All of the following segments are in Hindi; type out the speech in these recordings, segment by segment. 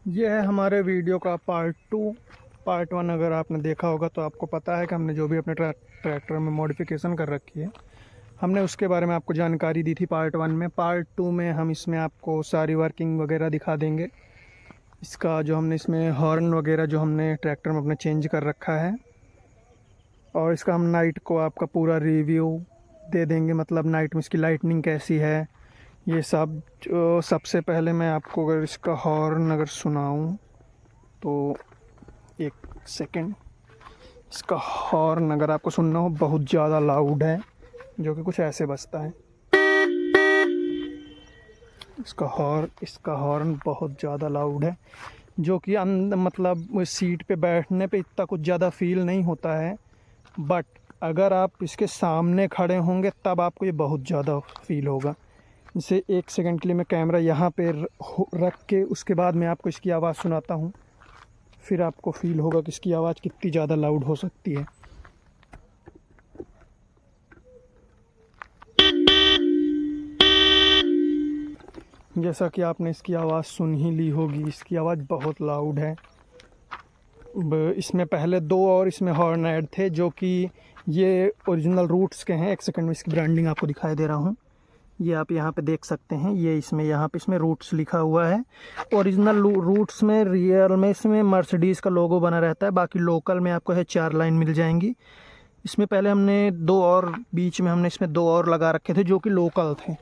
ये है हमारे वीडियो का पार्ट 2। पार्ट 1 अगर आपने देखा होगा तो आपको पता है कि हमने जो भी अपने ट्रैक्टर में मॉडिफिकेशन कर रखी है, हमने उसके बारे में आपको जानकारी दी थी पार्ट 1 में। पार्ट 2 में हम इसमें आपको सारी वर्किंग वगैरह दिखा देंगे। इसका जो हमने इसमें हॉर्न वगैरह जो हमने ट्रैक्टर में अपने चेंज कर रखा है, और इसका हम नाइट को आपका पूरा रिव्यू दे देंगे, मतलब नाइट में इसकी लाइटनिंग कैसी है, ये सब। जो सबसे पहले मैं आपको अगर इसका हॉर्न अगर सुनाऊं तो एक सेकंड। इसका हॉर्न अगर आपको सुनना हो, बहुत ज़्यादा लाउड है, जो कि कुछ ऐसे बजता है। इसका हॉर्न बहुत ज़्यादा लाउड है, जो कि मतलब सीट पे बैठने पे इतना कुछ ज़्यादा फील नहीं होता है, बट अगर आप इसके सामने खड़े होंगे तब आपको ये बहुत ज़्यादा फील होगा। जैसे एक सेकंड के लिए मैं कैमरा यहाँ पे रख के उसके बाद मैं आपको इसकी आवाज़ सुनाता हूँ, फिर आपको फील होगा कि इसकी आवाज़ कितनी ज़्यादा लाउड हो सकती है। जैसा कि आपने इसकी आवाज़ सुन ही ली होगी, इसकी आवाज़ बहुत लाउड है। इसमें पहले 2 और इसमें हॉर्न ऐड थे, जो कि ये ओरिजिनल रूट्स के हैं। एक सेकंड में इसकी ब्रांडिंग आपको दिखाई दे रहा हूँ, ये आप यहाँ पे देख सकते हैं। ये इसमें यहाँ पे इसमें रूट्स लिखा हुआ है। ओरिजिनल रूट्स में, रियल में इसमें मर्सिडीज़ का लोगो बना रहता है। बाकी लोकल में आपको है 4 लाइन मिल जाएंगी। इसमें पहले हमने 2 और बीच में हमने इसमें 2 और लगा रखे थे, जो कि लोकल थे,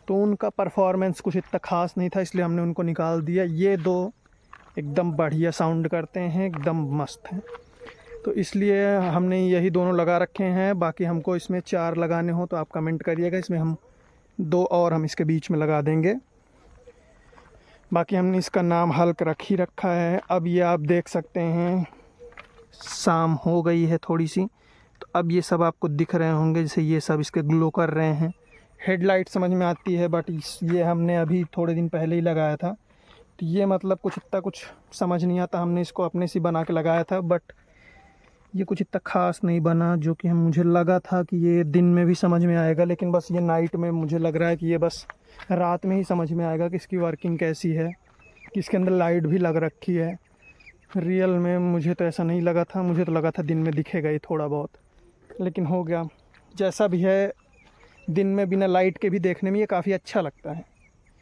तो उनका परफॉर्मेंस कुछ इतना ख़ास नहीं था, इसलिए हमने उनको निकाल दिया। ये 2 एकदम बढ़िया साउंड करते हैं, एकदम मस्त हैं, तो इसलिए हमने यही दोनों लगा रखे हैं। बाकी हमको इसमें 4 लगाने हो तो आप कमेंट करिएगा, इसमें हम 2 और हम इसके बीच में लगा देंगे। बाकी हमने इसका नाम हल्क रख ही रखा है। अब ये आप देख सकते हैं, शाम हो गई है थोड़ी सी, तो अब ये सब आपको दिख रहे होंगे, जैसे ये सब इसके ग्लो कर रहे हैं। हेडलाइट समझ में आती है, बट ये हमने अभी थोड़े दिन पहले ही लगाया था, तो ये मतलब कुछ इतना कुछ समझ नहीं आता। हमने इसको अपने से बना के लगाया था, बट ये कुछ इतना ख़ास नहीं बना, जो कि मुझे लगा था कि ये दिन में भी समझ में आएगा, लेकिन बस ये नाइट में मुझे लग रहा है कि ये बस रात में ही समझ में आएगा कि इसकी वर्किंग कैसी है, कि इसके अंदर लाइट भी लग रखी है। रियल में मुझे तो ऐसा नहीं लगा था, मुझे तो लगा था दिन में दिखेगा ही थोड़ा बहुत, लेकिन हो गया जैसा भी है। दिन में बिना लाइट के भी देखने में ये काफ़ी अच्छा लगता है,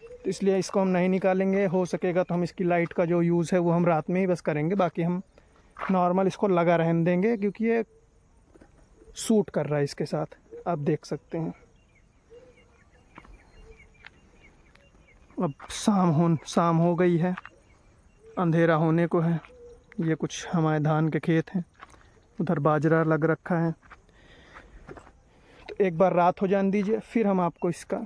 तो इसलिए इसको हम नहीं निकालेंगे। हो सकेगा तो हम इसकी लाइट का जो यूज़ है वो हम रात में ही बस करेंगे, बाकी हम नॉर्मल इसको लगा रहने देंगे, क्योंकि ये सूट कर रहा है इसके साथ। आप देख सकते हैं अब शाम हो गई है, अंधेरा होने को है। ये कुछ हमारे धान के खेत हैं, उधर बाजरा लग रखा है, तो एक बार रात हो जाने दीजिए, फिर हम आपको इसका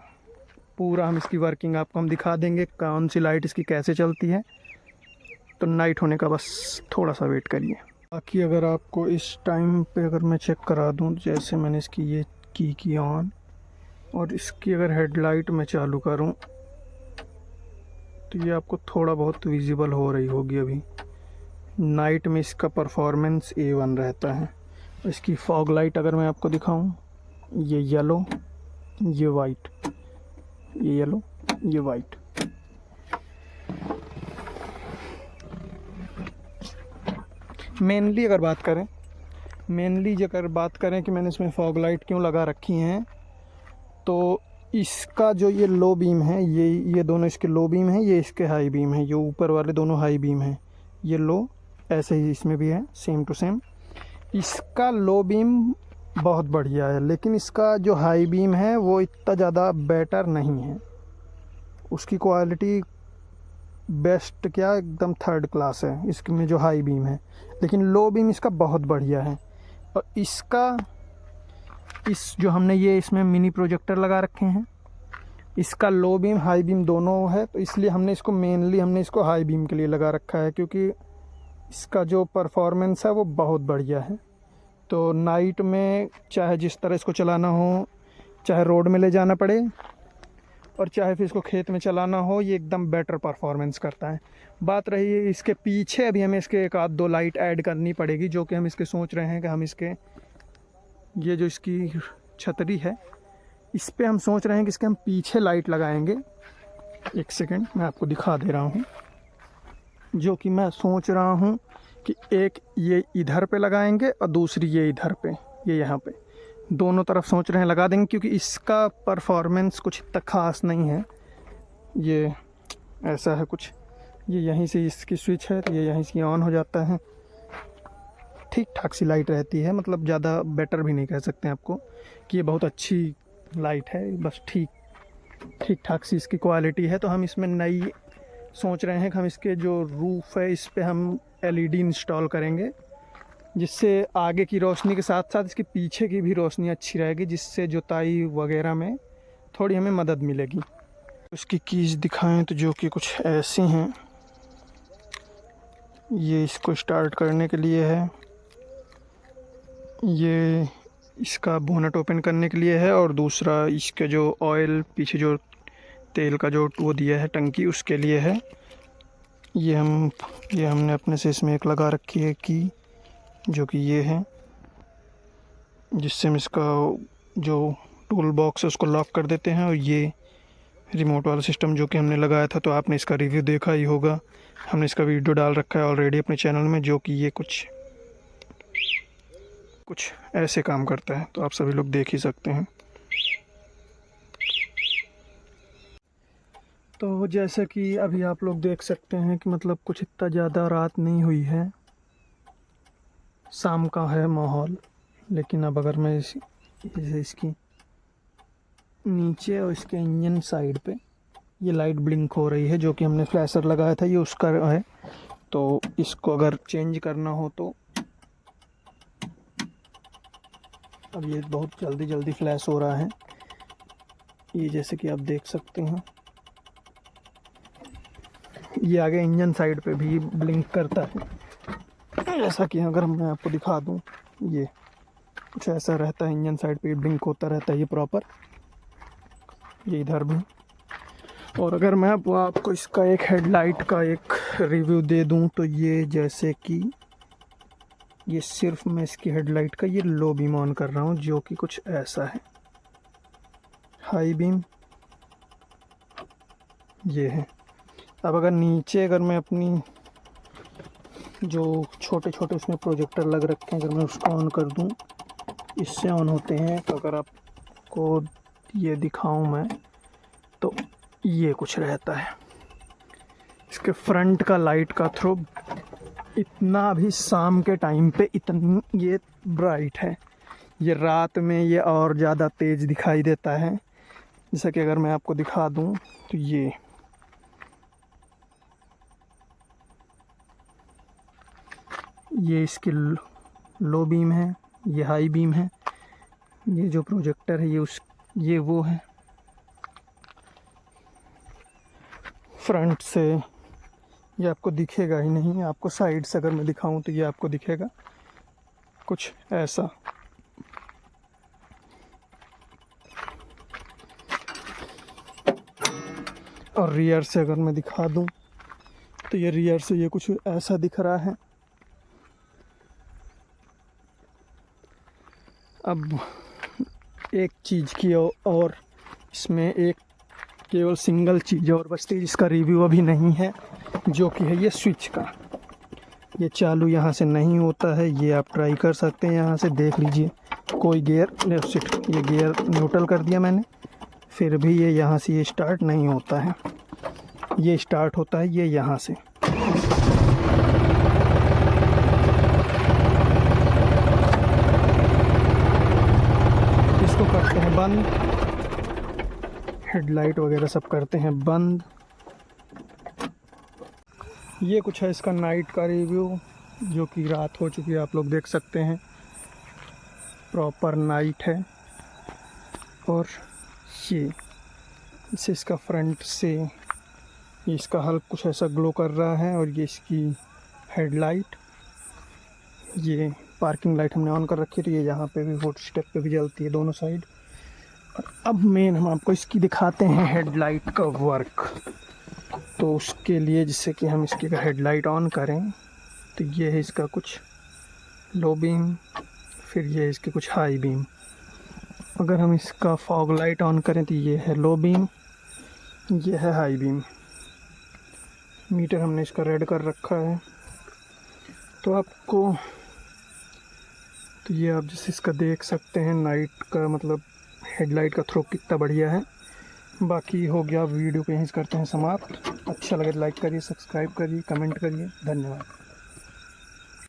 पूरा हम इसकी वर्किंग आपको हम दिखा देंगे, कौन सी लाइट इसकी कैसे चलती है। तो नाइट होने का बस थोड़ा सा वेट करिए। बाकी अगर आपको इस टाइम पे अगर मैं चेक करा दूं, जैसे मैंने इसकी ये की ऑन, और इसकी अगर हेडलाइट मैं चालू करूं, तो ये आपको थोड़ा बहुत विजिबल हो रही होगी। अभी नाइट में इसका परफॉर्मेंस A1 रहता है। इसकी फॉग लाइट अगर मैं आपको दिखाऊं, ये येलो, ये वाइट, ये येलो, ये वाइट। मेनली अगर बात करें कि मैंने इसमें फॉग लाइट क्यों लगा रखी हैं, तो इसका जो ये लो बीम है, ये दोनों इसके लो बीम हैं, ये इसके हाई बीम हैं। ये ऊपर वाले दोनों हाई बीम हैं, ये लो, ऐसे ही इसमें भी है सेम टू सेम। इसका लो बीम बहुत बढ़िया है, लेकिन इसका जो हाई बीम है वो इतना ज़्यादा बेटर नहीं है। उसकी क्वालिटी बेस्ट क्या, एकदम थर्ड क्लास है इसमें जो हाई बीम है, लेकिन लो बीम इसका बहुत बढ़िया है। और इसका जो हमने ये इसमें मिनी प्रोजेक्टर लगा रखे हैं, इसका लो बीम हाई बीम दोनों है, तो इसलिए हमने इसको हाई बीम के लिए लगा रखा है, क्योंकि इसका जो परफॉर्मेंस है वो बहुत बढ़िया है। तो नाइट में चाहे जिस तरह इसको चलाना हो, चाहे रोड में ले जाना पड़े और चाहे फिर इसको खेत में चलाना हो, ये एकदम बेटर परफॉर्मेंस करता है। बात रही है इसके पीछे, अभी हमें इसके 1 आध 2 लाइट ऐड करनी पड़ेगी, जो कि हम इसके सोच रहे हैं कि हम इसके ये जो इसकी छतरी है, इस पे हम सोच रहे हैं कि इसके हम पीछे लाइट लगाएंगे। एक सेकंड मैं आपको दिखा दे रहा हूँ। जो कि मैं सोच रहा हूँ कि एक ये इधर पे लगाएंगे और दूसरी ये इधर पे, ये यहाँ पे, दोनों तरफ सोच रहे हैं लगा देंगे, क्योंकि इसका परफॉर्मेंस कुछ इतना ख़ास नहीं है। ये ऐसा है कुछ, ये यहीं से इसकी स्विच है तो ये यहीं से ऑन हो जाता है। ठीक ठाक सी लाइट रहती है, मतलब ज़्यादा बेटर भी नहीं कह सकते आपको कि ये बहुत अच्छी लाइट है, बस ठीक ठाक सी इसकी क्वालिटी है। तो हम इसमें नई सोच रहे हैं कि हम इसके जो रूफ़ है इस पे हम एलईडी इंस्टॉल करेंगे, जिससे आगे की रोशनी के साथ साथ इसके पीछे की भी रोशनी अच्छी रहेगी, जिससे जुताई वगैरह में थोड़ी हमें मदद मिलेगी। उसकी कीज़ दिखाएं तो जो कि कुछ ऐसी हैं। ये इसको स्टार्ट करने के लिए है, ये इसका बोनट ओपन करने के लिए है, और दूसरा इसके जो ऑयल पीछे जो तेल का जो वो दिया है टंकी, उसके लिए है। ये हमने अपने से इसमें एक लगा रखी है की, जो कि ये है, जिससे हम इसका जो टूल बॉक्स है उसको लॉक कर देते हैं। और ये रिमोट वाला सिस्टम जो कि हमने लगाया था, तो आपने इसका रिव्यू देखा ही होगा, हमने इसका वीडियो डाल रखा है ऑलरेडी अपने चैनल में, जो कि ये कुछ ऐसे काम करता है, तो आप सभी लोग देख ही सकते हैं। तो जैसे कि अभी आप लोग देख सकते हैं कि मतलब कुछ इतना ज़्यादा रात नहीं हुई है, शाम का है माहौल। लेकिन अब अगर मैं इसकी नीचे और इसके इंजन साइड पे ये लाइट ब्लिंक हो रही है, जो कि हमने फ्लैशर लगाया था, ये उसका है। तो इसको अगर चेंज करना हो तो अब ये बहुत जल्दी फ्लैश हो रहा है, ये जैसे कि आप देख सकते हैं। ये आगे इंजन साइड पे भी ब्लिंक करता है, जैसा कि अगर मैं आपको दिखा दूं, ये कुछ ऐसा रहता है, इंजन साइड पे ब्लिंक होता रहता है ये प्रॉपर, ये इधर भी। और अगर मैं आपको इसका एक हेडलाइट का एक रिव्यू दे दूं तो ये जैसे कि ये सिर्फ मैं इसकी हेडलाइट का ये लो बीम ऑन कर रहा हूं, जो कि कुछ ऐसा है। हाई बीम ये है। अब अगर नीचे अगर मैं अपनी जो छोटे उसमें प्रोजेक्टर लग रखे हैं, अगर मैं उसको ऑन कर दूं, इससे ऑन होते हैं। तो अगर आपको ये दिखाऊं मैं, तो ये कुछ रहता है। इसके फ्रंट का लाइट का थ्रो इतना भी शाम के टाइम पे इतनी ये ब्राइट है, ये रात में ये और ज़्यादा तेज़ दिखाई देता है। जैसा कि अगर मैं आपको दिखा दूं तो ये इसकी लो बीम है, ये हाई बीम है। ये जो प्रोजेक्टर है ये वो है। फ्रंट से ये आपको दिखेगा ही नहीं, आपको साइड से अगर मैं दिखाऊं तो ये आपको दिखेगा कुछ ऐसा। और रियर से अगर मैं दिखा दूं तो ये रियर से ये कुछ ऐसा दिख रहा है। अब एक चीज़ की और इसमें एक केवल सिंगल चीज़ और बचती है, जिसका रिव्यू अभी नहीं है, जो कि है ये स्विच का। ये चालू यहाँ से नहीं होता है, ये आप ट्राई कर सकते हैं, यहाँ से देख लीजिए। कोई गियर ये गियर न्यूट्रल कर दिया मैंने, फिर भी ये यहाँ से ये स्टार्ट नहीं होता है। ये स्टार्ट होता है ये यहाँ से। इसको करते हैं बंद, हेडलाइट वगैरह सब करते हैं बंद। ये कुछ है इसका नाइट का रिव्यू, जो कि रात हो चुकी है, आप लोग देख सकते हैं, प्रॉपर नाइट है। और ये इसे इसका फ्रंट से इसका हल्क कुछ ऐसा ग्लो कर रहा है। और ये इसकी हेडलाइट, ये पार्किंग लाइट हमने ऑन कर रखी है, तो ये यहाँ पे भी फुट स्टेप पे भी जलती है दोनों साइड। और अब मेन हम आपको इसकी दिखाते हैं हेडलाइट का वर्क। तो उसके लिए जिससे कि हम इसकी हेडलाइट ऑन करें, तो ये है इसका कुछ लो बीम, फिर ये है इसकी कुछ हाई बीम। अगर हम इसका फॉग लाइट ऑन करें तो ये है लो बीम, ये है हाई बीम। मीटर हमने इसका रेड कर रखा है। तो आपको तो ये आप जैसे इसका देख सकते हैं नाइट का मतलब हेडलाइट का थ्रो कितना बढ़िया है। बाकी हो गया, वीडियो को यहीं से करते हैं समाप्त। अच्छा लगे तो लाइक करिए, सब्सक्राइब करिए, कमेंट करिए। धन्यवाद।